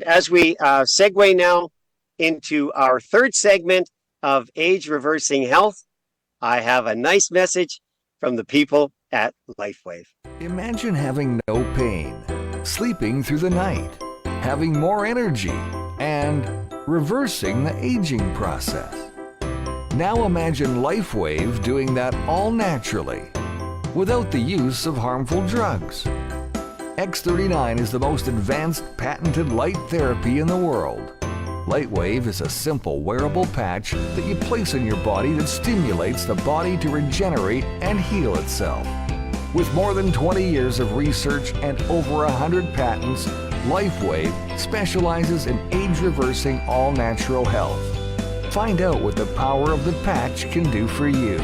As we segue now into our third segment of Age Reversing Health, I have a nice message from the people at LifeWave. Imagine having no pain, sleeping through the night, having more energy, and reversing the aging process. Now imagine LifeWave doing that all naturally, without the use of harmful drugs. X39 is the most advanced patented light therapy in the world. LightWave is a simple wearable patch that you place on your body that stimulates the body to regenerate and heal itself. With more than 20 years of research and over 100 patents, LifeWave specializes in age-reversing all-natural health. Find out what the power of the patch can do for you.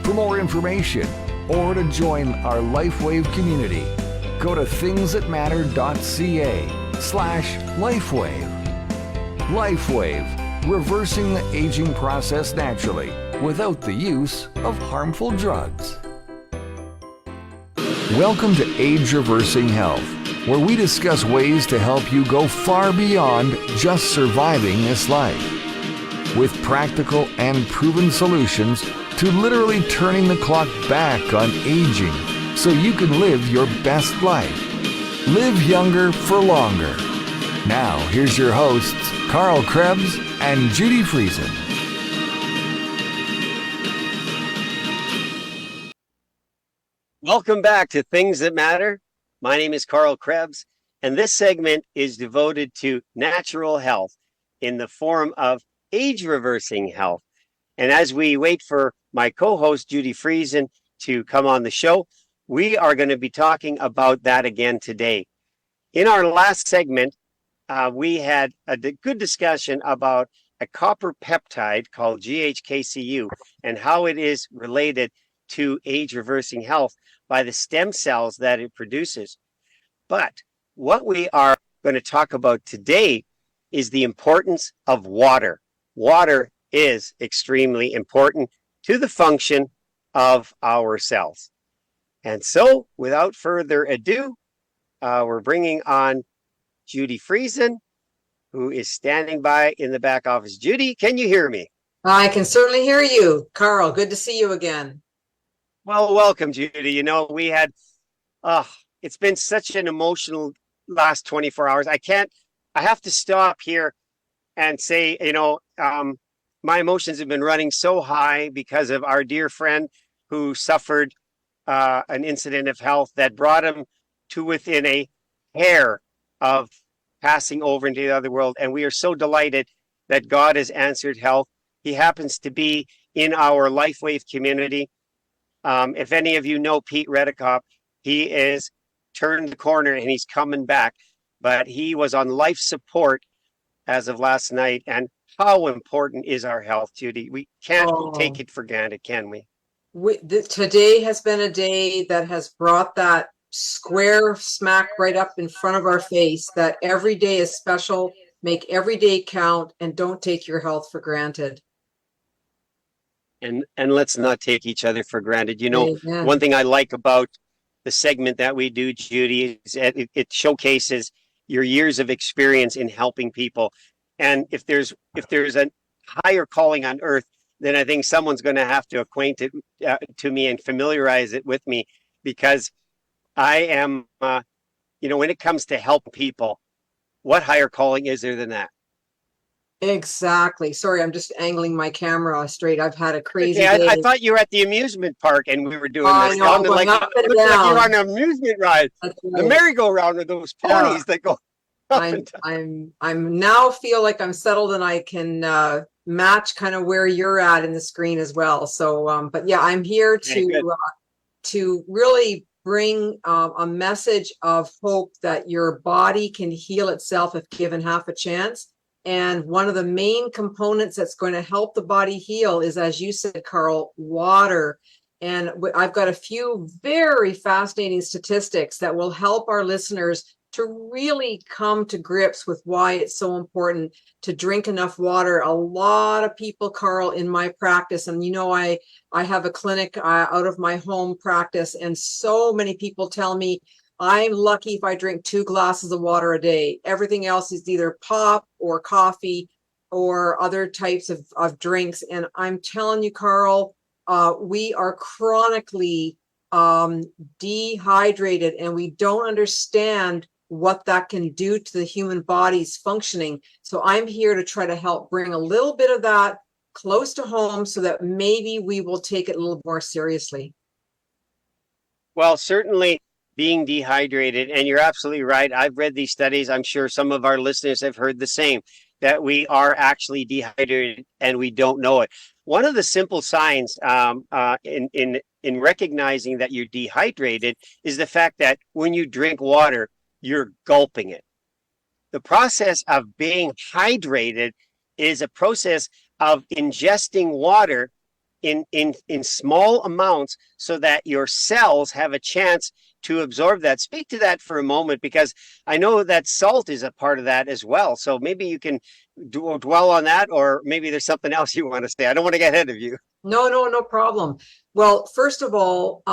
For more information or to join our LifeWave community, go to thingsthatmatter.ca/LifeWave. LifeWave, reversing the aging process naturally without the use of harmful drugs. Welcome to Age Reversing Health, where we discuss ways to help you go far beyond just surviving this life, with practical and proven solutions to literally turning the clock back on aging so you can live your best life. Live younger for longer. Now, here's your hosts, Carl Krebs and Judy Friesen. Welcome back to Things That Matter. My name is Carl Krebs, and this segment is devoted to natural health in the form of age-reversing health. And as we wait for my co-host, Judy Friesen, to come on the show, we are going to be talking about that again today. In our last segment, we had a good discussion about a copper peptide called GHKCU and how it is related to age-reversing health by the stem cells that it produces. But what we are going to talk about today is the importance of water. Water is extremely important to the function of our cells. And so, without further ado, we're bringing on Judy Friesen, who is standing by in the back office. Judy, can you hear me? I can certainly hear you. Carl, good to see you again. Well, welcome, Judy. You know, we had, it's been such an emotional last 24 hours. I have to stop here and say, my emotions have been running so high because of our dear friend who suffered an incident of health that brought him to within a hair of passing over into the other world. And we are so delighted that God has answered health. He happens to be in our LifeWave community. If any of you know Pete Redekop, he is turned the corner and he's coming back. But he was on life support as of last night. And how important is our health, Judy? We can't take it for granted, can we? Today has been a day that has brought that square smack right up in front of our face, that every day is special, make every day count, and don't take your health for granted. And let's not take each other for granted. You know, Amen. One thing I like about the segment that we do, Judy, is that it showcases your years of experience in helping people. And if there's a higher calling on earth, then I think someone's going to have to acquaint it to me and familiarize it with me, because I am, when it comes to help people, what higher calling is there than that? Exactly. Sorry, I'm just angling my camera straight. I've had a crazy day. I thought you were at the amusement park and we were doing this. I know, Like you're on an amusement ride. That's The right. merry-go-round are those ponies that go up and down. I'm now feel like I'm settled and I can match kind of where you're at in the screen as well. So, but yeah, I'm here to really bring a message of hope that your body can heal itself if given half a chance. And one of the main components that's going to help the body heal is, as you said, Carl, water. And I've got a few very fascinating statistics that will help our listeners to really come to grips with why it's so important to drink enough water. A lot of people, Carl, in my practice, and I have a clinic out of my home practice, and so many people tell me, I'm lucky if I drink 2 glasses of water a day. Everything else is either pop or coffee or other types of drinks. And I'm telling you, Carl, we are chronically dehydrated, and we don't understand what that can do to the human body's functioning. So I'm here to try to help bring a little bit of that close to home so that maybe we will take it a little more seriously. Well, certainly being dehydrated, and you're absolutely right. I've read these studies. I'm sure some of our listeners have heard the same, that we are actually dehydrated and we don't know it. One of the simple signs in recognizing that you're dehydrated is the fact that when you drink water, you're gulping it. The process of being hydrated is a process of ingesting water in small amounts so that your cells have a chance to absorb that. Speak to that for a moment, because I know that salt is a part of that as well. So maybe you can dwell on that, or maybe there's something else you want to say. I don't want to get ahead of you. No problem. Well, first of all,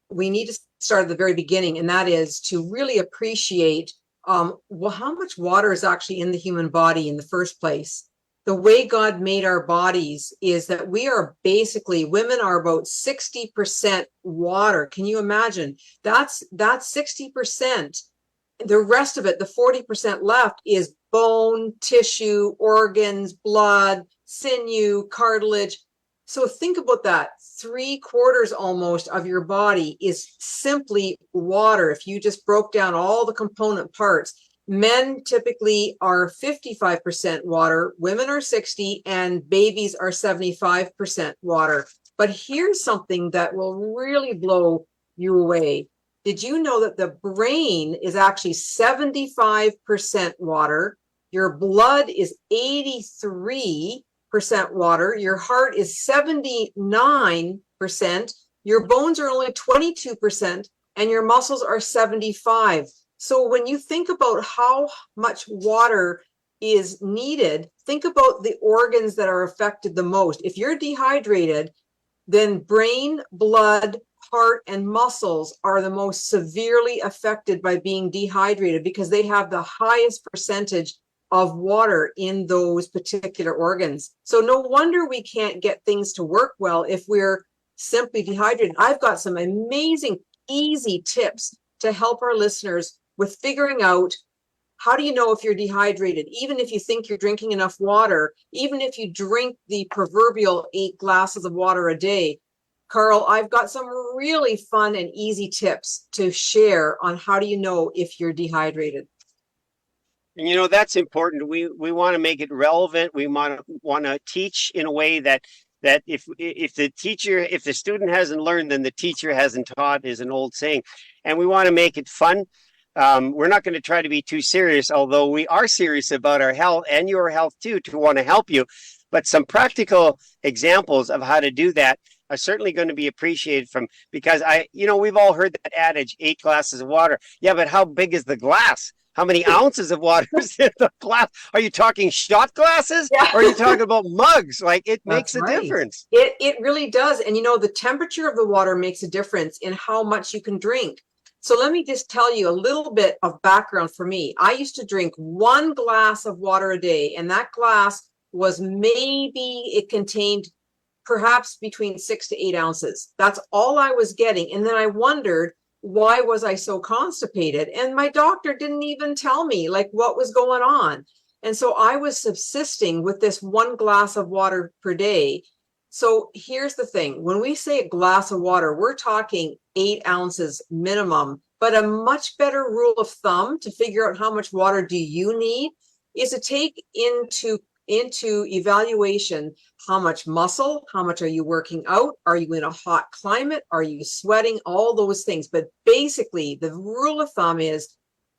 we need to start at the very beginning, and that is to really appreciate well, how much water is actually in the human body in the first place. The way God made our bodies is that we are basically, women are about 60% water. Can you imagine? That's 60%. The rest of it, the 40% left, is bone, tissue, organs, blood, sinew, cartilage. So think about that. 3/4 almost of your body is simply water. If you just broke down all the component parts, men typically are 55% water, women are 60, and babies are 75% water. But here's something that will really blow you away. Did you know that the brain is actually 75% water? Your blood is 83% water. Your heart is 79%. Your bones are only 22%, and your muscles are 75%. So when you think about how much water is needed, think about the organs that are affected the most. If you're dehydrated, then brain, blood, heart, and muscles are the most severely affected by being dehydrated because they have the highest percentage of water in those particular organs. So no wonder we can't get things to work well if we're simply dehydrated. I've got some amazing, easy tips to help our listeners with figuring out how do you know if you're dehydrated, even if you think you're drinking enough water, even if you drink the proverbial 8 glasses of water a day. Carl, I've got some really fun and easy tips to share on how do you know if you're dehydrated. And you know, that's important. We want to make it relevant. We want to teach in a way that if the student hasn't learned, then the teacher hasn't taught, is an old saying. And we want to make it fun. We're not going to try to be too serious, although we are serious about our health and your health too, to want to help you. But some practical examples of how to do that are certainly going to be appreciated because we've all heard that adage, 8 glasses of water. Yeah, but how big is the glass? How many ounces of water is in the glass? Are you talking shot glasses? Yeah. Or are you talking about mugs? Like, it makes a difference. It really does. And the temperature of the water makes a difference in how much you can drink. So let me just tell you a little bit of background for me. I used to drink 1 glass of water a day, and that glass was it contained perhaps between 6 to 8 ounces. That's all I was getting. And then I wondered, why was I so constipated? And my doctor didn't even tell me what was going on. And so I was subsisting with this 1 glass of water per day. So here's the thing. When we say a glass of water, we're talking 8 ounces minimum. But a much better rule of thumb to figure out how much water do you need is to take into evaluation how much muscle, how much are you working out, are you in a hot climate, are you sweating, all those things. But basically, the rule of thumb is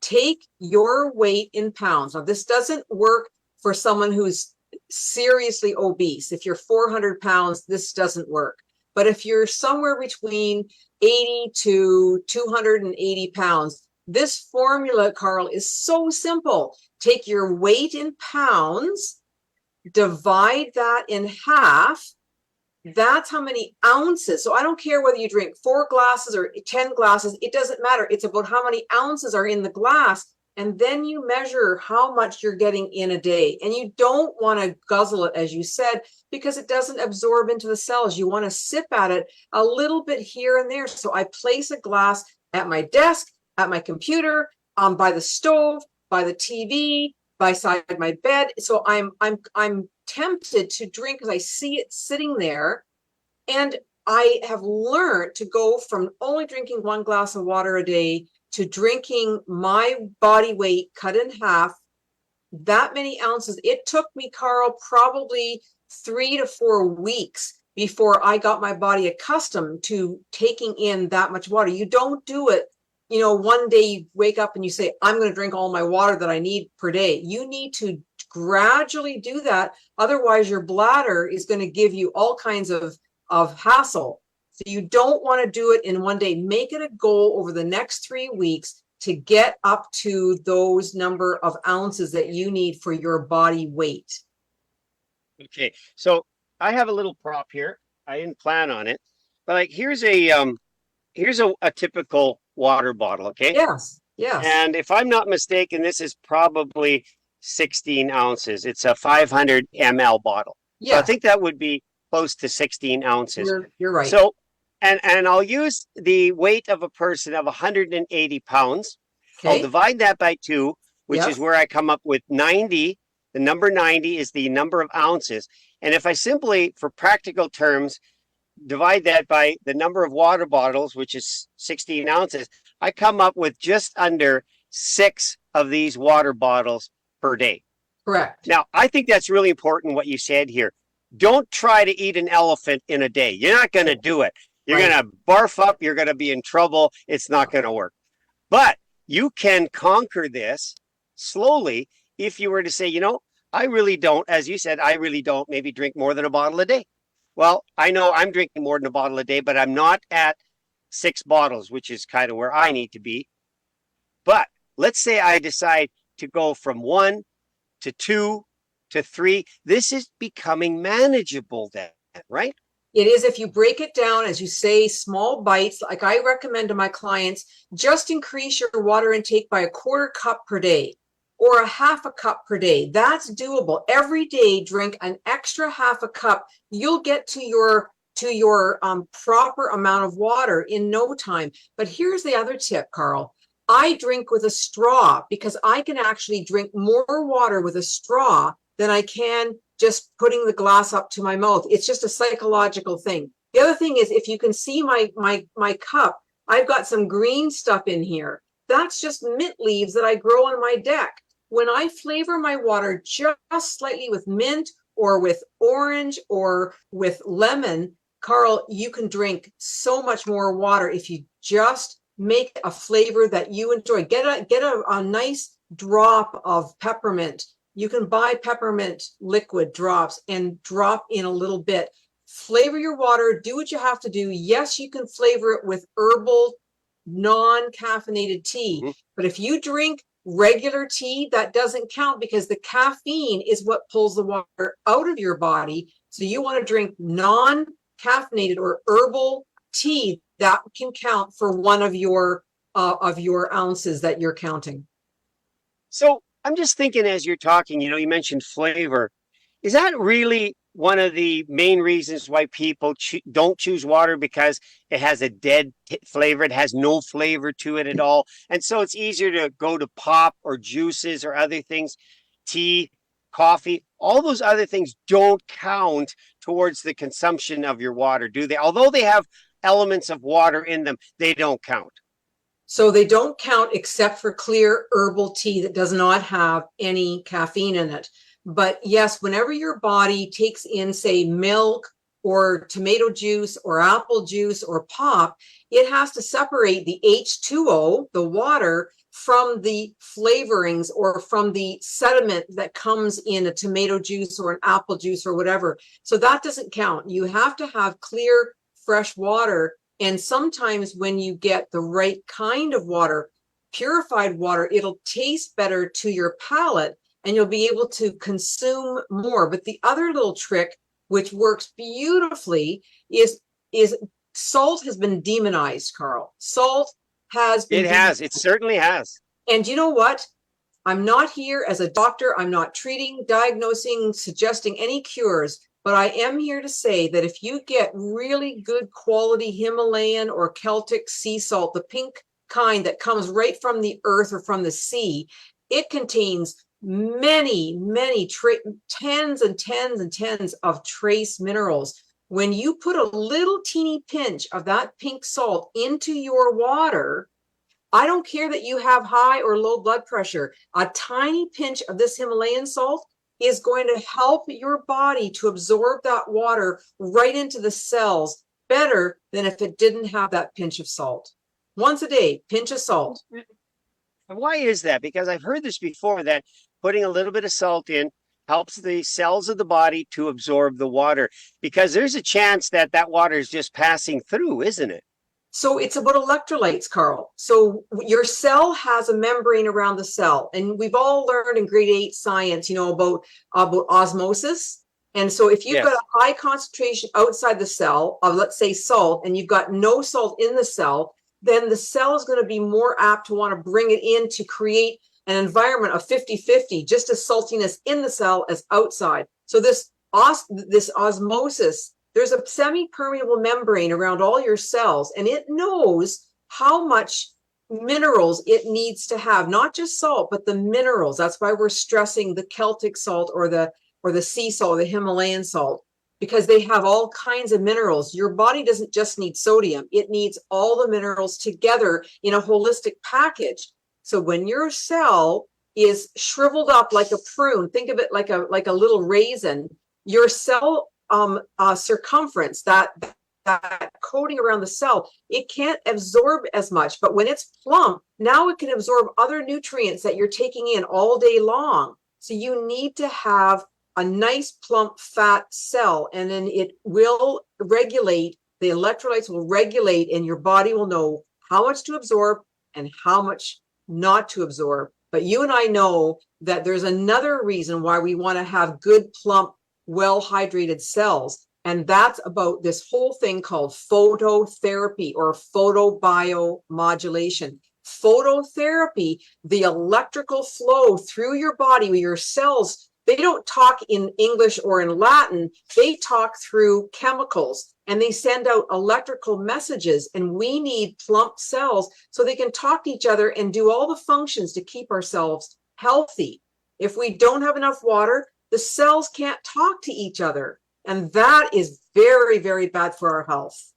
take your weight in pounds. Now, this doesn't work for someone who's seriously obese. If you're 400 pounds, this doesn't work. But if you're somewhere between 80 to 280 pounds, this formula, Carl, is so simple. Take your weight in pounds, divide that in half, that's how many ounces. So I don't care whether you drink 4 glasses or 10 glasses, it doesn't matter. It's about how many ounces are in the glass. And then you measure how much you're getting in a day. And you don't want to guzzle it, as you said, because it doesn't absorb into the cells. You want to sip at it a little bit here and there. So I place a glass at my desk, at my computer, by the stove, by the TV, beside my bed. So I'm tempted to drink because I see it sitting there. And I have learned to go from only drinking 1 glass of water a day to drinking my body weight cut in half, that many ounces. It took me, Carl, probably 3 to 4 weeks before I got my body accustomed to taking in that much water. You don't do it, one day you wake up and you say, I'm going to drink all my water that I need per day. You need to gradually do that. Otherwise, your bladder is going to give you all kinds of hassle. So you don't want to do it in one day. Make it a goal over the next 3 weeks to get up to those number of ounces that you need for your body weight. Okay, so I have a little prop here. I didn't plan on it, but like here's a typical water bottle. Okay. Yes. Yes. And if I'm not mistaken, this is probably 16 ounces. It's a 500 ml bottle. Yeah. So I think that would be close to 16 ounces. You're right. So, and I'll use the weight of a person of 180 pounds. Okay. I'll divide that by 2, which Yep. is where I come up with 90. The number 90 is the number of ounces. And if I simply, for practical terms, divide that by the number of water bottles, which is 16 ounces, I come up with just under 6 of these water bottles per day. Correct. Now, I think that's really important what you said here. Don't try to eat an elephant in a day. You're not going to do it. You're Right. going to barf up. You're going to be in trouble. It's not going to work. But you can conquer this slowly if you were to say, I really don't, as you said, I really don't maybe drink more than a bottle a day. Well, I know I'm drinking more than a bottle a day, but I'm not at 6 bottles, which is kind of where I need to be. But let's say I decide to go from 1 to 2 to 3. This is becoming manageable then, right? It is, if you break it down, as you say, small bites. Like I recommend to my clients, just increase your water intake by a 1/4 cup per day or a 1/2 cup per day. That's doable. Every day, drink an extra 1/2 cup. You'll get to your proper amount of water in no time. But here's the other tip, Carl. I drink with a straw because I can actually drink more water with a straw than I can just putting the glass up to my mouth. It's just a psychological thing. The other thing is, if you can see my cup, I've got some green stuff in here. That's just mint leaves that I grow on my deck. When I flavor my water just slightly with mint or with orange or with lemon, Carl, you can drink so much more water if you just make a flavor that you enjoy. Get a nice drop of peppermint. You can buy peppermint liquid drops and drop in a little bit. Flavor your water. Do what you have to do. Yes, you can flavor it with herbal, non-caffeinated tea. Mhm. But if you drink regular tea, that doesn't count because the caffeine is what pulls the water out of your body. So you want to drink non-caffeinated or herbal tea that can count for one of your ounces that you're counting. So I'm just thinking as you're talking, you mentioned flavor. Is that really one of the main reasons why people don't choose water, because it has a dead flavor? It has no flavor to it at all. And so it's easier to go to pop or juices or other things, tea, coffee. All those other things don't count towards the consumption of your water, do they? Although they have elements of water in them, they don't count. So they don't count except for clear herbal tea that does not have any caffeine in it. But yes, whenever your body takes in, say, milk or tomato juice or apple juice or pop, it has to separate the H2O, the water, from the flavorings or from the sediment that comes in a tomato juice or an apple juice or whatever. So that doesn't count. You have to have clear, fresh water. And sometimes when you get the right kind of water, purified water, it'll taste better to your palate and you'll be able to consume more. But the other little trick which works beautifully, is salt has been demonized, Carl. Salt has been It certainly has. And you know what? I'm not here as a doctor. I'm not treating, diagnosing, suggesting any cures, but I am here to say that if you get really good quality Himalayan or Celtic sea salt, the pink kind that comes right from the earth or from the sea, it contains many, tens and tens and tens of trace minerals. When you put a little teeny pinch of that pink salt into your water, I don't care that you have high or low blood pressure. A tiny pinch of this Himalayan salt is going to help your body to absorb that water right into the cells better than if it didn't have that pinch of salt. Once a day, pinch of salt. Why is that? Because I've heard this before, that putting a little bit of salt in helps the cells of the body to absorb the water, because there's a chance that that water is just passing through, isn't it? So it's about electrolytes, Carl. So your cell has a membrane around the cell. And we've all learned in grade 8 science, about osmosis. And so if you've got a high concentration outside the cell of, let's say, salt, and you've got no salt in the cell, then the cell is going to be more apt to want to bring it in to create an environment of 50-50, just as saltiness in the cell as outside. So this osmosis, there's a semi-permeable membrane around all your cells, and it knows how much minerals it needs to have, not just salt, but the minerals. That's why we're stressing the Celtic salt or the sea salt, the Himalayan salt, because they have all kinds of minerals. Your body doesn't just need sodium. It needs all the minerals together in a holistic package. So when your cell is shriveled up like a prune, think of it like a little raisin, your cell circumference, that coating around the cell, it can't absorb as much. But when it's plump, now it can absorb other nutrients that you're taking in all day long. So you need to have a nice plump fat cell, and then it will regulate, the electrolytes will regulate, and your body will know how much to absorb and how much not to absorb. But you and I know that there's another reason why we want to have good plump, well-hydrated cells. And that's about this whole thing called phototherapy or photobiomodulation. Phototherapy, the electrical flow through your body with your cells, they don't talk in English or in Latin. They talk through chemicals, and they send out electrical messages. And we need plump cells so they can talk to each other and do all the functions to keep ourselves healthy. If we don't have enough water, the cells can't talk to each other. And that is very, very bad for our health.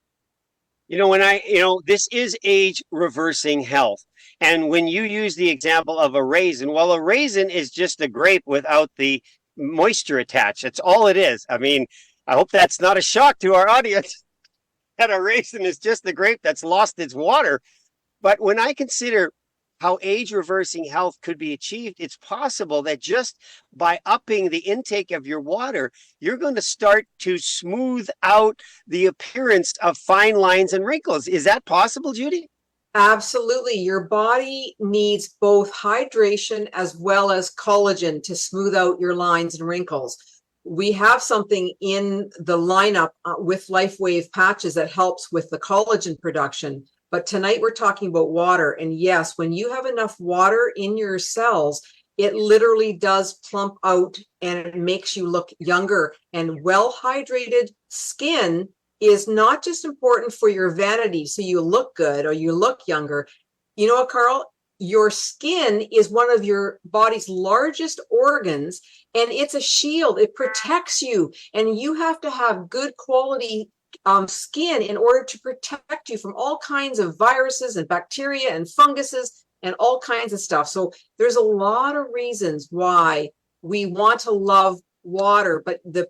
This is age reversing health. And when you use the example of a raisin, well, a raisin is just a grape without the moisture attached. That's all it is. I mean, I hope that's not a shock to our audience that a raisin is just the grape that's lost its water. But when I consider how age reversing health could be achieved, it's possible that just by upping the intake of your water, you're going to start to smooth out the appearance of fine lines and wrinkles. Is that possible, Judy? Absolutely. Your body needs both hydration as well as collagen to smooth out your lines and wrinkles. We have something in the lineup with LifeWave patches that helps with the collagen production. But tonight we're talking about water. And yes, when you have enough water in your cells, it literally does plump out and it makes you look younger. And well-hydrated skin is not just important for your vanity, so you look good or you look younger. You know what, Carl? Your skin is one of your body's largest organs, and it's a shield. It protects you, and you have to have good quality skin in order to protect you from all kinds of viruses and bacteria and funguses and all kinds of stuff. So there's a lot of reasons why we want to love water, but the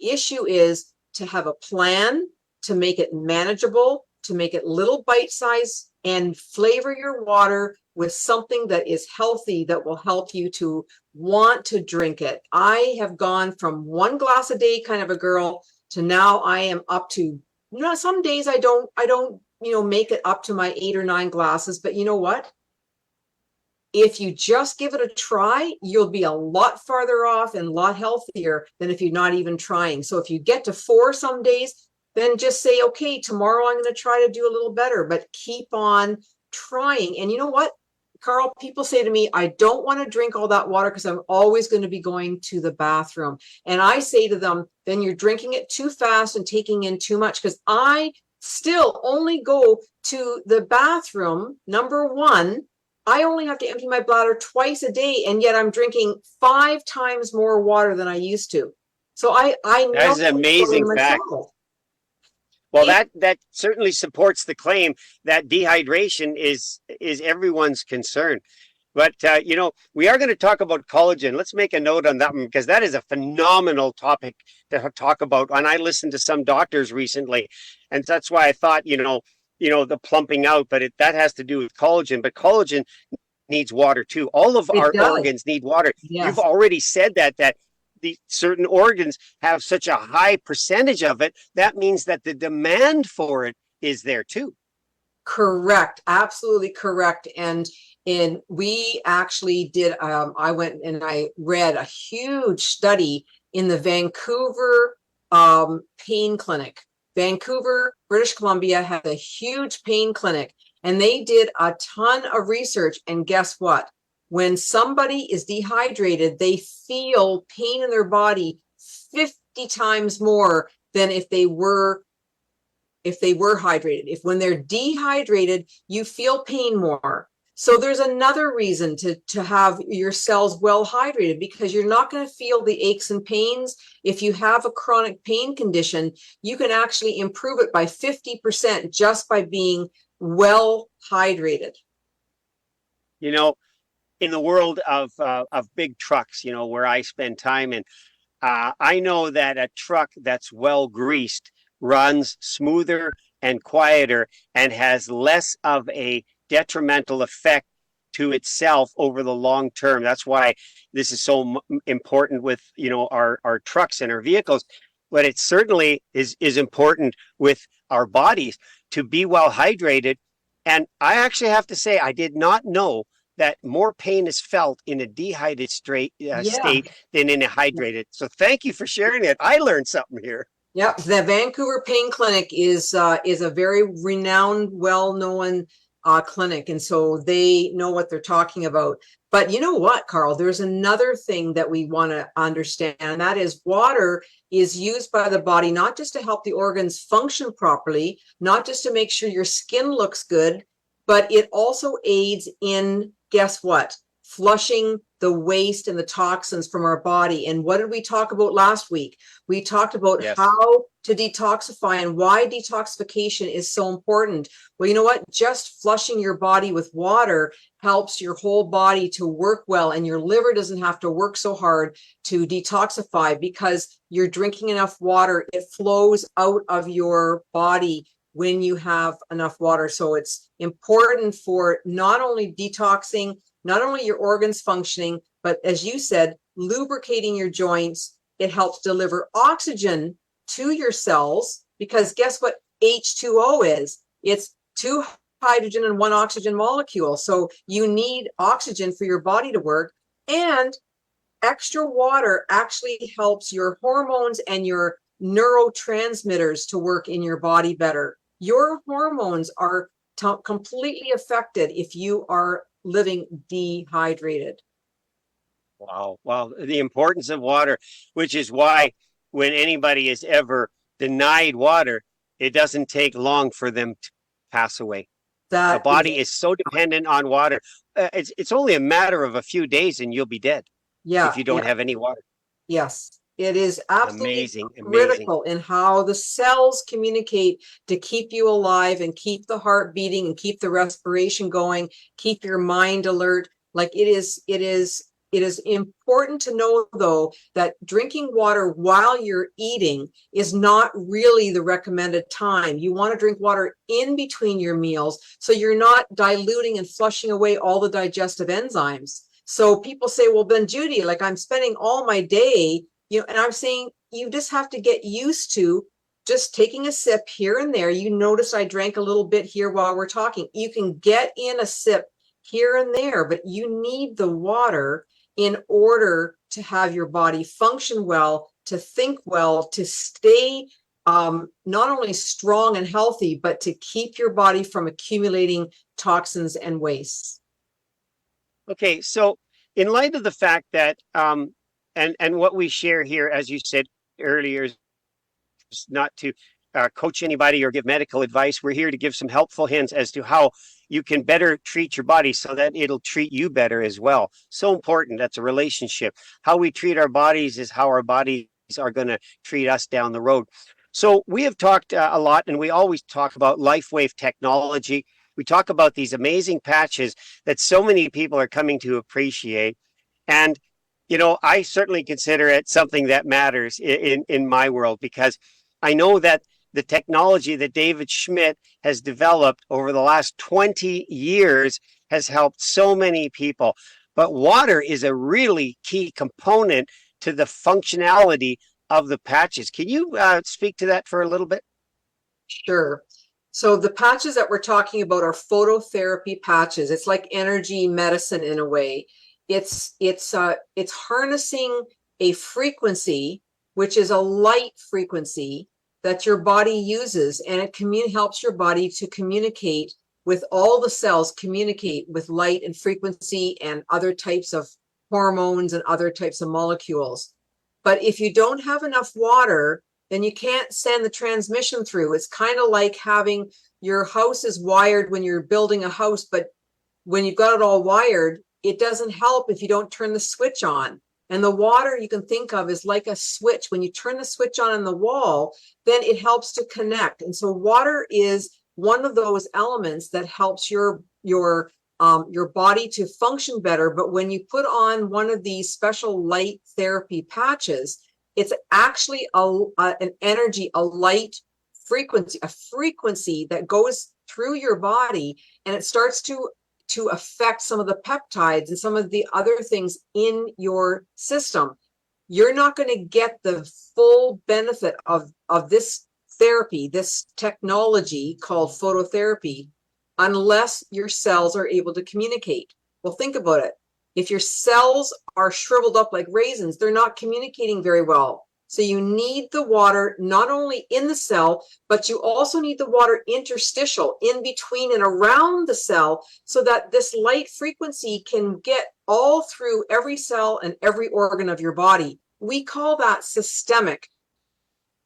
issue is to have a plan, to make it manageable, to make it little bite size, and flavor your water with something that is healthy that will help you to want to drink it. I have gone from 1 glass a day kind of a girl to now I am up to, some days I don't, make it up to my 8 or 9 glasses, but you know what? If you just give it a try, you'll be a lot farther off and a lot healthier than if you're not even trying. So if you get to 4 some days, then just say, okay, tomorrow I'm going to try to do a little better, but keep on trying. And you know what, Carl, people say to me, I don't want to drink all that water because I'm always going to be going to the bathroom. And I say to them, then you're drinking it too fast and taking in too much, because I still only go to the bathroom, number one, I only have to empty my bladder twice a day, and yet I'm drinking 5 times more water than I used to. So I know That is an amazing fact. Well, that certainly supports the claim that dehydration is everyone's concern. But we are going to talk about collagen. Let's make a note on that one, because that is a phenomenal topic to talk about. And I listened to some doctors recently, and that's why I thought, the plumping out, but that has to do with collagen. But collagen needs water too. All of our organs need water. Yes. You've already said that the certain organs have such a high percentage of it. That means that the demand for it is there too. Correct. Absolutely correct. And we actually did, I went and I read a huge study in the Vancouver pain clinic. Vancouver, British Columbia has a huge pain clinic, and they did a ton of research. And guess what? When somebody is dehydrated, they feel pain in their body 50 times more than if they were hydrated. If when they're dehydrated, you feel pain more. So there's another reason to have your cells well hydrated, because you're not going to feel the aches and pains. If you have a chronic pain condition, you can actually improve it by 50% just by being well hydrated. In the world of big trucks, where I spend time in, I know that a truck that's well greased runs smoother and quieter and has less of a detrimental effect to itself over the long term. That's why this is so important with our trucks and our vehicles. But it certainly is important with our bodies to be well hydrated. And I actually have to say, I did not know that more pain is felt in a dehydrated state than in a hydrated. So thank you for sharing it. I learned something here. Yep, the Vancouver Pain Clinic is a very renowned, well-known clinic, and so they know what they're talking about. But you know what, Carl? There's another thing that we want to understand, and that is water is used by the body not just to help the organs function properly, not just to make sure your skin looks good, but it also aids in, guess what? Flushing the waste and the toxins from our body. And what did we talk about last week? We talked about how to detoxify and why detoxification is so important. Well, you know what? Just flushing your body with water helps your whole body to work well, and your liver doesn't have to work so hard to detoxify because you're drinking enough water. It flows out of your body when you have enough water. So it's important for not only detoxing, not only your organs functioning, but as you said, lubricating your joints. It helps deliver oxygen to your cells, because guess what H2O is? It's 2 hydrogen and 1 oxygen molecule. So you need oxygen for your body to work, and extra water actually helps your hormones and your neurotransmitters to work in your body better. Your hormones are completely affected if you are living dehydrated. Wow. Well, the importance of water, which is why when anybody is ever denied water, it doesn't take long for them to pass away. The body is so dependent on water. It's only a matter of a few days and you'll be dead if you don't have any water. Yes. It is absolutely critical amazing in how the cells communicate to keep you alive and keep the heart beating and keep the respiration going, keep your mind alert. Like it is important to know, though, that drinking water while you're eating is not really the recommended time. You want to drink water in between your meals so you're not diluting and flushing away all the digestive enzymes. So people say, well, then Judy, like I'm spending all my day, and I'm saying you just have to get used to just taking a sip here and there. You notice I drank a little bit here while we're talking. You can get in a sip here and there, but you need the water in order to have your body function well, to think well, to stay not only strong and healthy, but to keep your body from accumulating toxins and wastes. Okay, so in light of the fact that and what we share here, as you said earlier, is not to coach anybody or give medical advice. We're here to give some helpful hints as to how you can better treat your body so that it'll treat you better as well. So important. That's a relationship. How we treat our bodies is how our bodies are going to treat us down the road. So we have talked a lot, and we always talk about LifeWave technology. We talk about these amazing patches that so many people are coming to appreciate. And, you know, I certainly consider it something that matters in my world, because I know that the technology that David Schmidt has developed over the last 20 years has helped so many people. But water is a really key component to the functionality of the patches. Can you speak to that for a little bit? Sure. So the patches that we're talking about are phototherapy patches. It's like energy medicine in a way. It's harnessing a frequency, which is a light frequency that your body uses, and it helps your body to communicate with all the cells, communicate with light and frequency and other types of hormones and other types of molecules. But if you don't have enough water, then you can't send the transmission through. It's kind of like having your house is wired when you're building a house, but when you've got it all wired, it doesn't help if you don't turn the switch on. And the water you can think of is like a switch. When you turn the switch on in the wall, then it helps to connect. And so water is one of those elements that helps your body to function better. But when you put on one of these special light therapy patches, it's actually an energy, a light frequency, a frequency that goes through your body, and it starts to affect some of the peptides and some of the other things in your system. You're not going to get the full benefit of this therapy, this technology called phototherapy, unless your cells are able to communicate. Well, think about it. If your cells are shriveled up like raisins, they're not communicating very well. So you need the water not only in the cell, but you also need the water interstitial in between and around the cell, so that this light frequency can get all through every cell and every organ of your body. We call that systemic.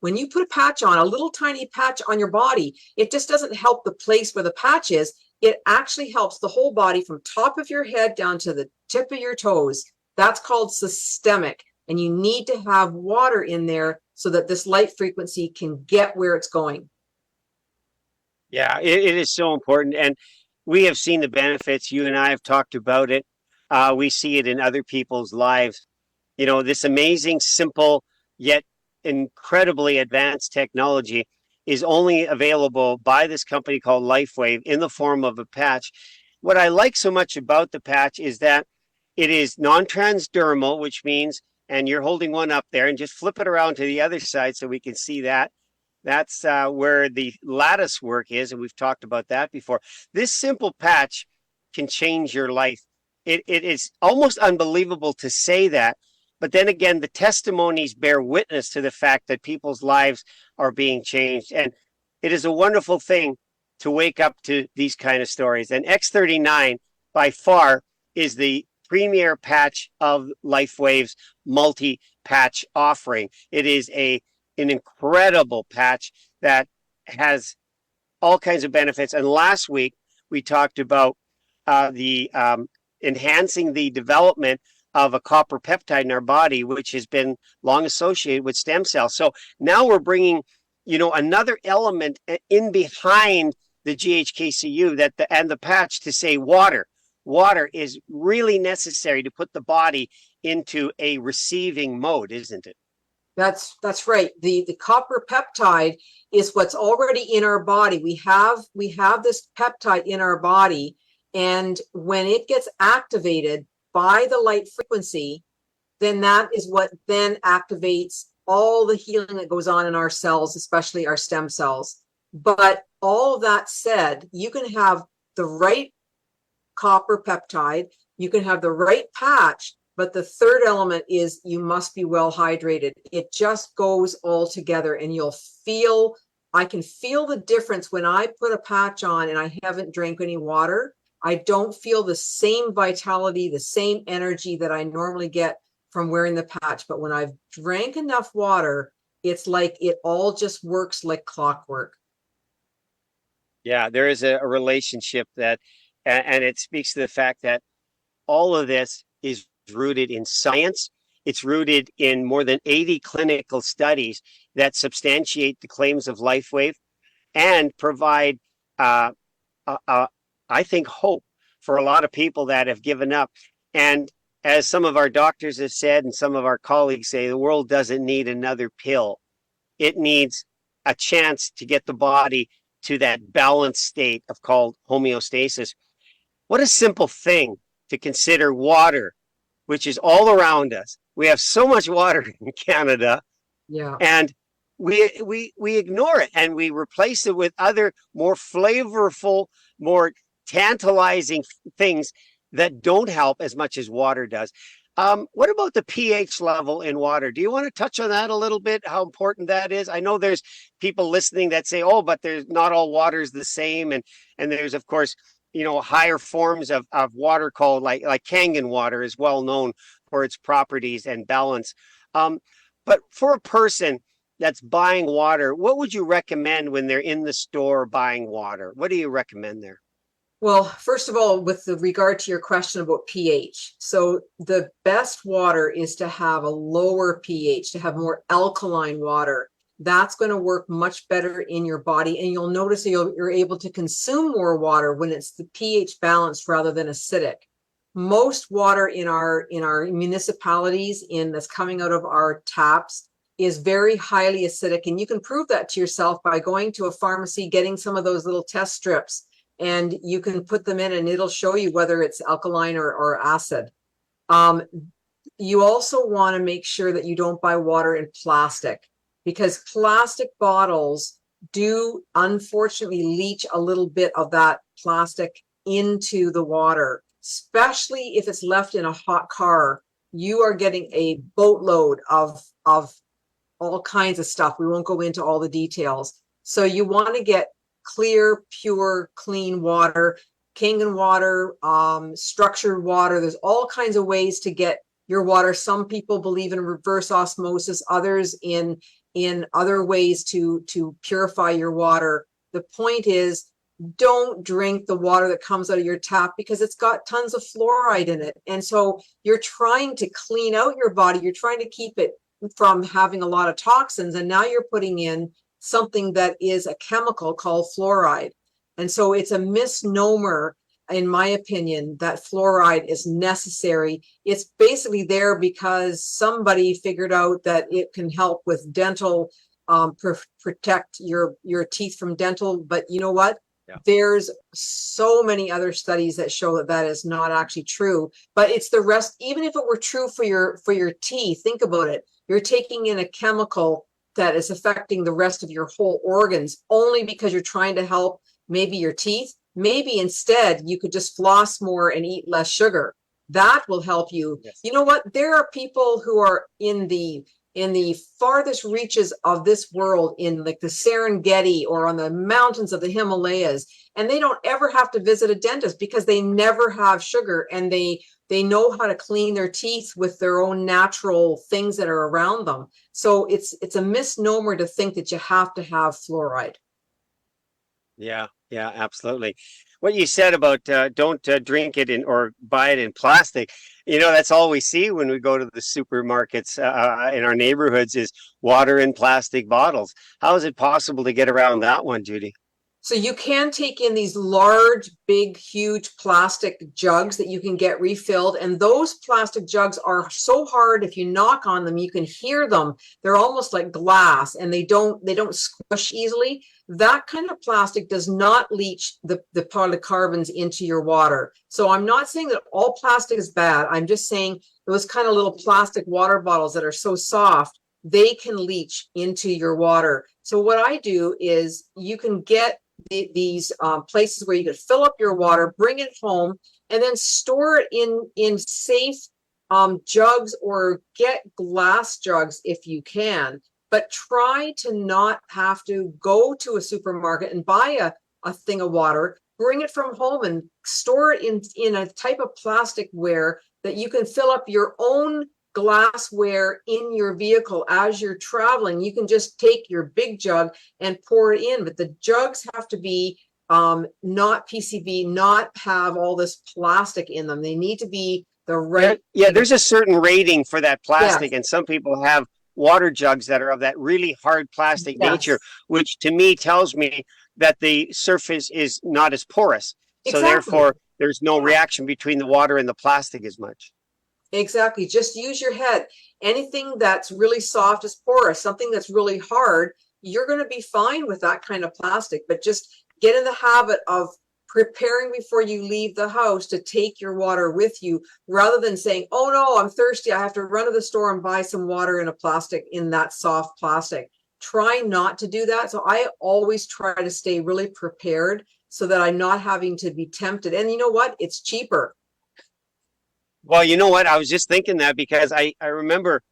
When you put a patch on, a little tiny patch on your body, it just doesn't help the place where the patch is. It actually helps the whole body from top of your head down to the tip of your toes. That's called systemic. And you need to have water in there so that this light frequency can get where it's going. Yeah, it is so important. And we have seen the benefits. You and I have talked about it. We see it in other people's lives. You know, this amazing, simple, yet incredibly advanced technology is only available by this company called LifeWave in the form of a patch. What I like so much about the patch is that it is non-transdermal, which means, and you're holding one up there, and just flip it around to the other side so we can see that. That's where the lattice work is, and we've talked about that before. This simple patch can change your life. It is almost unbelievable to say that, but then again, the testimonies bear witness to the fact that people's lives are being changed. And it is a wonderful thing to wake up to these kind of stories. And X39 by far is the premier patch of LifeWave's multi-patch offering. It is an incredible patch that has all kinds of benefits. And last week, we talked about the enhancing the development of a copper peptide in our body, which has been long associated with stem cells. So now we're bringing, you know, another element in behind the GHKCU and the patch to say water. Water is really necessary to put the body into a receiving mode, isn't it? That's right. The copper peptide is what's already in our body. We have this peptide in our body, and when it gets activated by the light frequency, then that is what then activates all the healing that goes on in our cells, especially our stem cells. But all of that said, you can have the right copper peptide. You can have the right patch, but the third element is you must be well hydrated. It just goes all together, and I can feel the difference when I put a patch on and I haven't drank any water. I don't feel the same vitality, the same energy that I normally get from wearing the patch. But when I've drank enough water, it's like it all just works like clockwork. Yeah, there is a relationship that, and it speaks to the fact that all of this is rooted in science. It's rooted in more than 80 clinical studies that substantiate the claims of LifeWave and provide, uh, I think, hope for a lot of people that have given up. And as some of our doctors have said, and some of our colleagues say, the world doesn't need another pill. It needs a chance to get the body to that balanced state of called homeostasis. What a simple thing to consider water, which is all around us. We have so much water in Canada, Yeah. and we ignore it, and we replace it with other more flavorful, more tantalizing things that don't help as much as water does. What about the pH level in water? Do you want to touch on that a little bit? How important that is? I know there's people listening that say, "Oh, but there's not all water is the same," and there's of course higher forms of water called like Kangen water is well known for its properties and balance. But for a person that's buying water, what would you recommend when they're in the store buying water? What do you recommend there? Well, first of all, with regard to your question about pH, so the best water is to have a lower pH, to have more alkaline water. That's going to work much better in your body, and you'll notice you're able to consume more water when it's the pH balanced rather than acidic. Most water in our municipalities that's coming out of our taps is very highly acidic, and you can prove that to yourself by going to a pharmacy, getting some of those little test strips, and you can put them in and it'll show you whether it's alkaline or acid. You also want to make sure that you don't buy water in plastic, because plastic bottles do unfortunately leach a little bit of that plastic into the water, especially if it's left in a hot car. You are getting a boatload of all kinds of stuff. We won't go into all the details. So you want to get clear, pure, clean water, Kangen water, structured water. There's all kinds of ways to get your water. Some people believe in reverse osmosis, others in other ways to purify your water. The point is, don't drink the water that comes out of your tap because it's got tons of fluoride in it. And so you're trying to clean out your body. You're trying to keep it from having a lot of toxins. And now you're putting in something that is a chemical called fluoride. And so it's a misnomer, in my opinion, that fluoride is necessary. It's basically there because somebody figured out that it can help with dental, protect your teeth from dental. But you know what? Yeah. There's so many other studies that show that is not actually true. But it's the rest. Even if it were true for your teeth, think about it. You're taking in a chemical that is affecting the rest of your whole organs only because you're trying to help maybe your teeth. Maybe instead you could just floss more and eat less sugar. That will help you. Yes. You know what? There are people who are in the farthest reaches of this world, in like the Serengeti or on the mountains of the Himalayas, and they don't ever have to visit a dentist because they never have sugar, and they know how to clean their teeth with their own natural things that are around them. So it's a misnomer to think that you have to have fluoride. Yeah, absolutely. What you said about don't drink it or buy it in plastic, that's all we see when we go to the supermarkets in our neighborhoods is water in plastic bottles. How is it possible to get around that one, Judy? So you can take in these large, big, huge plastic jugs that you can get refilled. And those plastic jugs are so hard, if you knock on them, you can hear them. They're almost like glass, and they don't squish easily. That kind of plastic does not leach the polycarbons into your water. So I'm not saying that all plastic is bad. I'm just saying those kind of little plastic water bottles that are so soft, they can leach into your water. So what I do is you can get these places where you could fill up your water, bring it home, and then store it in safe jugs, or get glass jugs if you can. But try to not have to go to a supermarket and buy a thing of water. Bring it from home and store it in a type of plasticware that you can fill up your own glassware in your vehicle as you're traveling. You can just take your big jug and pour it in, but the jugs have to be not PCB, not have all this plastic in them. They need to be the right. Yeah, there's a certain rating for that plastic, Yes. and some people have water jugs that are of that really hard plastic nature, Yes, which to me tells me that the surface is not as porous. So exactly. therefore, there's no reaction between the water and the plastic as much. Exactly. Just use your head. Anything that's really soft is porous. Something that's really hard, you're going to be fine with that kind of plastic. But just get in the habit of preparing before you leave the house to take your water with you, rather than saying, oh no, I'm thirsty, I have to run to the store and buy some water in a plastic, in that soft plastic. Try not to do that. So I always try to stay really prepared so that I'm not having to be tempted. And you know what? It's cheaper. Well, you know what? I was just thinking that because I remember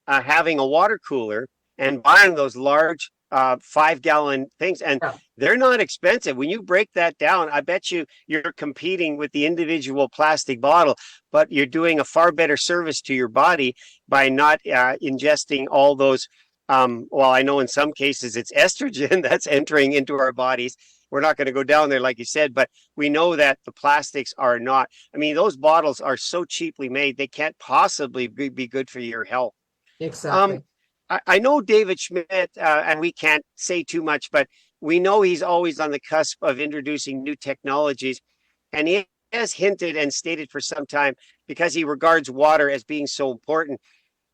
having a water cooler and buying those large 5 gallon things, and Yeah. they're not expensive. When you break that down, I bet you're competing with the individual plastic bottle, but you're doing a far better service to your body by not ingesting all those. Well, I know in some cases it's estrogen that's entering into our bodies. We're not going to go down there, like you said, but we know that the plastics are not. I mean, those bottles are so cheaply made, they can't possibly be good for your health. Um, Exactly. I know David Schmidt, and we can't say too much, but we know he's always on the cusp of introducing new technologies. And he has hinted and stated for some time, because he regards water as being so important,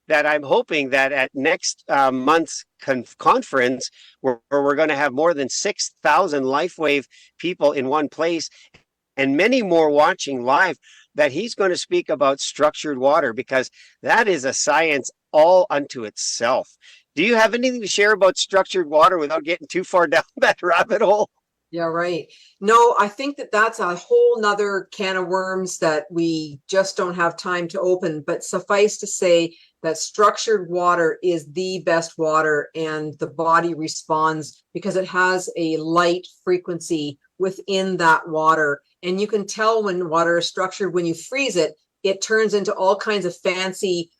that I'm hoping that at next month's conference, where we're going to have more than 6,000 LifeWave people in one place and many more watching live, that he's going to speak about structured water, because that is a science all unto itself. Do you have anything to share about structured water without getting too far down that rabbit hole? Yeah, right. No, I think that that's a whole nother can of worms that we just don't have time to open. But suffice to say that structured water is the best water, and the body responds because it has a light frequency within that water. And you can tell when water is structured. When you freeze it, it turns into all kinds of fancy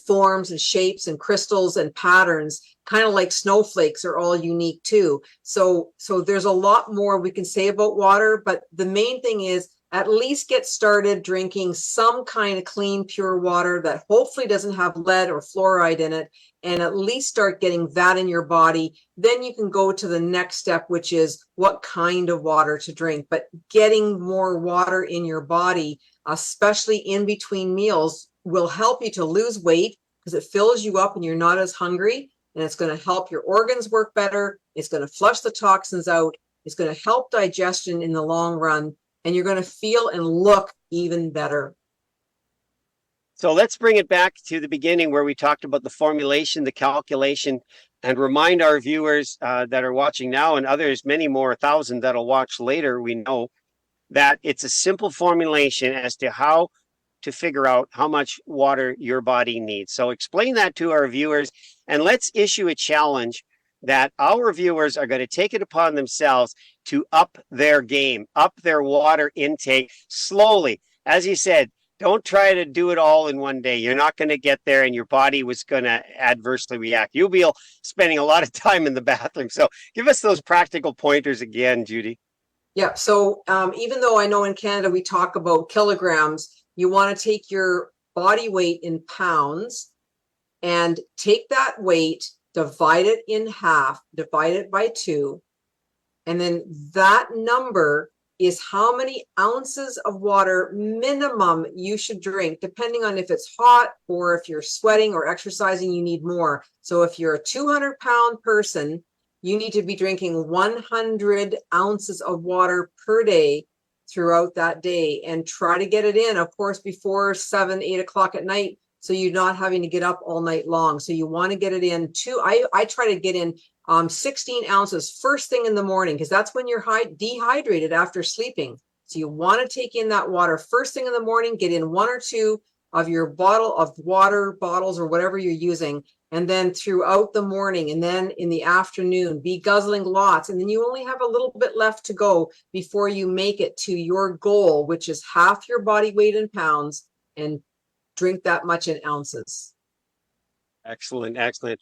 forms and shapes and crystals and patterns, kind of like snowflakes are all unique too. So there's a lot more we can say about water, but the main thing is at least get started drinking some kind of clean, pure water that hopefully doesn't have lead or fluoride in it, and at least start getting that in your body. Then you can go to the next step, which is what kind of water to drink. But getting more water in your body, especially in between meals, will help you to lose weight because it fills you up and you're not as hungry. And it's going to help your organs work better. It's going to flush the toxins out. It's going to help digestion in the long run. And you're going to feel and look even better. So let's bring it back to the beginning, where we talked about the formulation, the calculation, and remind our viewers that are watching now, and others, many more, 1,000 that'll watch later, we know that it's a simple formulation as to how to figure out how much water your body needs. So explain that to our viewers, and let's issue a challenge that our viewers are going to take it upon themselves to up their game, up their water intake slowly. As you said, don't try to do it all in one day. You're not going to get there, and your body was going to adversely react. You'll be spending a lot of time in the bathroom. So give us those practical pointers again, Judy. Yeah. So even though I know in Canada we talk about kilograms, you want to take your body weight in pounds and take that weight, divide it in half, divide it by 2. And then that number is how many ounces of water minimum you should drink, depending on if it's hot or if you're sweating or exercising, you need more. So if you're a 200-pound person, you need to be drinking 100 ounces of water per day throughout that day, and try to get it in, of course, before 7, 8 o'clock at night, so you're not having to get up all night long. So you want to get it in I try to get in 16 ounces first thing in the morning, because that's when you're dehydrated after sleeping. So you want to take in that water first thing in the morning, get in 1 or 2 of your bottle of water bottles or whatever you're using. And then throughout the morning and then in the afternoon, be guzzling lots. And then you only have a little bit left to go before you make it to your goal, which is half your body weight in pounds, and drink that much in ounces. Excellent, excellent.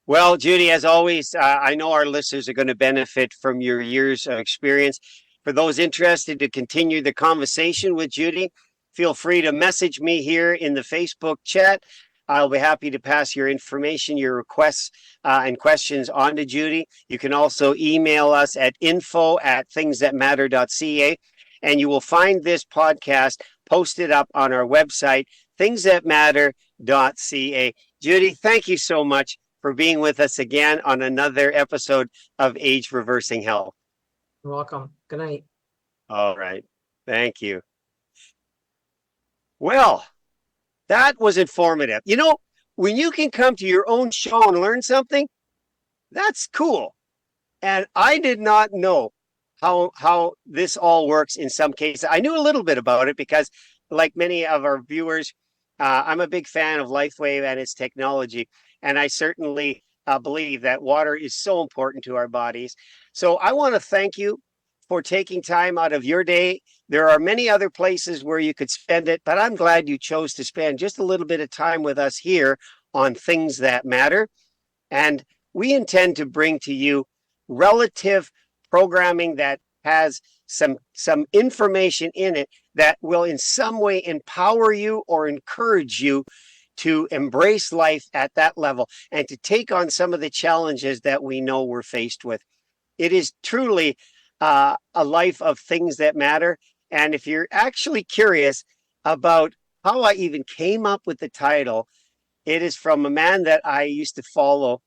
Well, Judy, as always, I know our listeners are going to benefit from your years of experience. For those interested to continue the conversation with Judy, feel free to message me here in the Facebook chat. I'll be happy to pass your information, your requests and questions on to Judy. You can also email us at info@thingsthatmatter.ca, and you will find this podcast posted up on our website, thingsthatmatter.ca. Judy, thank you so much for being with us again on another episode of Age Reversing Health. You're welcome. Good night. All right. Thank you. Well, that was informative. You know, when you can come to your own show and learn something, that's cool. And I did not know how this all works in some cases. I knew a little bit about it because, like many of our viewers, I'm a big fan of LifeWave and its technology. And I certainly believe that water is so important to our bodies. So I want to thank you for taking time out of your day. There are many other places where you could spend it, but I'm glad you chose to spend just a little bit of time with us here on Things That Matter. And we intend to bring to you relative programming that has some information in it that will in some way empower you or encourage you to embrace life at that level and to take on some of the challenges that we know we're faced with. It is truly a life of things that matter. And if you're actually curious about how I even came up with the title, it is from a man that I used to follow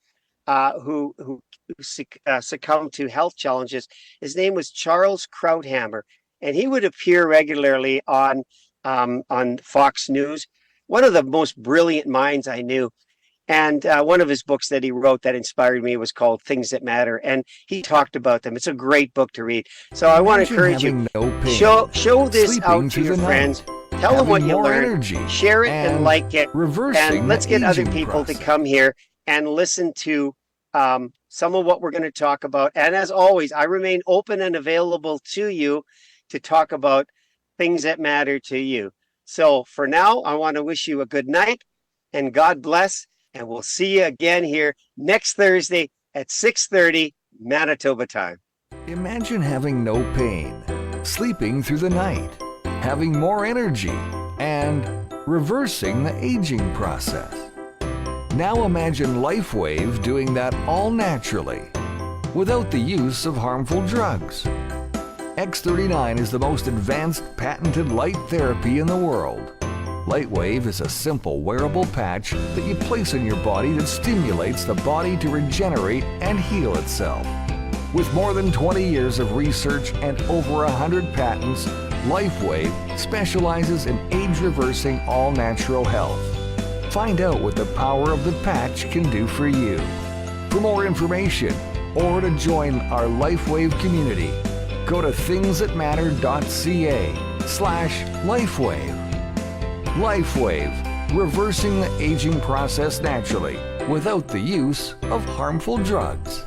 who succumbed to health challenges. His name was Charles Krauthammer, and he would appear regularly on Fox News. One of the most brilliant minds I knew. And one of his books that he wrote that inspired me was called Things That Matter. And he talked about them. It's a great book to read. So I want to encourage you, show this out to your friends. Tell them what you learned. Share it and like it. And let's get other people to come here and listen to some of what we're going to talk about. And as always, I remain open and available to you to talk about things that matter to you. So for now, I want to wish you a good night and God bless. And we'll see you again here next Thursday at 6:30 Manitoba time. Imagine having no pain, sleeping through the night, having more energy, and reversing the aging process. Now imagine LifeWave doing that all naturally, without the use of harmful drugs. X39 is the most advanced patented light therapy in the world. LightWave is a simple wearable patch that you place on your body that stimulates the body to regenerate and heal itself. With more than 20 years of research and over 100 patents, LifeWave specializes in age-reversing all-natural health. Find out what the power of the patch can do for you. For more information or to join our LifeWave community, go to thingsthatmatter.ca/LifeWave. LifeWave, reversing the aging process naturally without the use of harmful drugs.